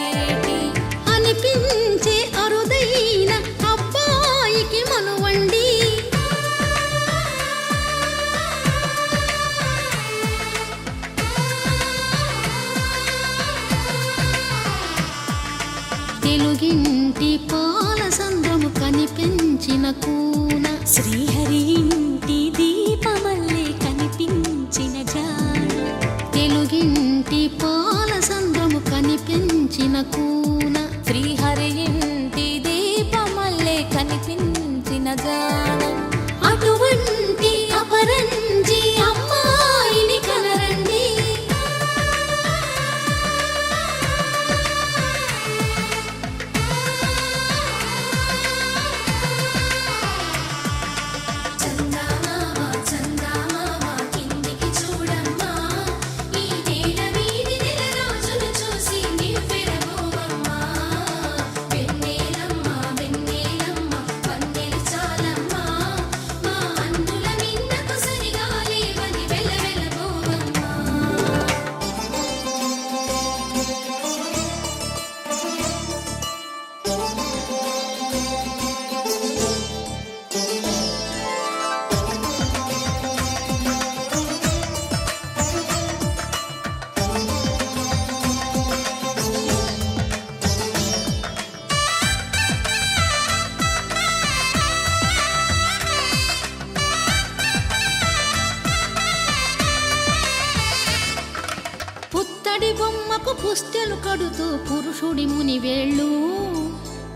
ఏటి అనిపించే అరుదైన అబ్బాయికి మనువండి. తెలుగింటి పాల సంద్రము కనిపించిన కూన, శ్రీహరి ఇంటి దీపమల్లే కనిపించిన జాడ. తెలుగింటి పాల సంద్రము కనిపించిన కూన, శ్రీహరి ఇంటి దీపమల్లే కనిపించిన జాడ. అటువంటి అపరంజి అమ్మాయిని కనరండి. పుత్తడి బొమ్మకు పుస్తెలు కడుతూ పురుషుడి ముని వేళ్ళు,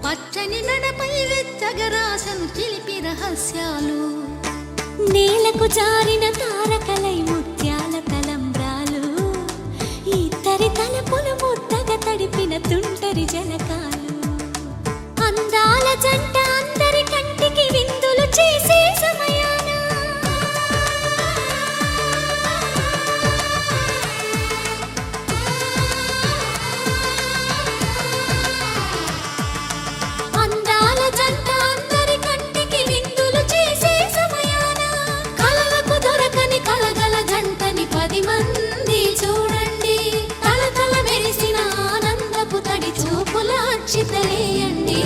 పచ్చని నడపై వెచ్చగరాసను చిలిపి రహస్యాలు. నేలకు జారిన తారకలై ముత్యాల తలంబ్రాలు, ఇద్దరి తలపులు ముద్దగా తడిపిన తుంటరి జలకాలు. అందాల జంట అందరి కంటికి విందులు చేసే సమయాన అందాల జంట అందరి కంటికి విందులు చేసే సమయాన కలలకు దొరకని కలగల జంటని 10 మంది చూడండి. తలతల మెరిసిన ఆనందపు తడి చూపుల అక్షితలేయండి.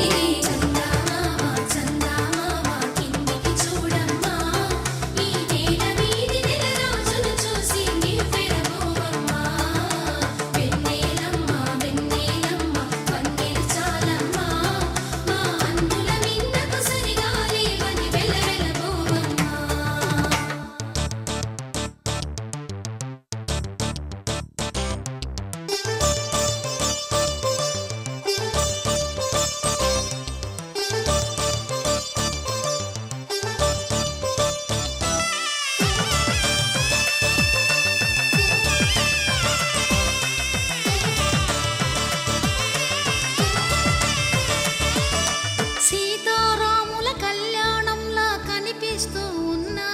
సీతారాముల కళ్యాణంలా కనిపిస్తూ ఉన్నా,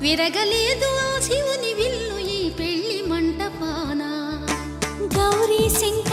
విరగలేదు ఆ శివుని విల్లు ఈ పెళ్లి మంటపాన. గౌరీ శంకర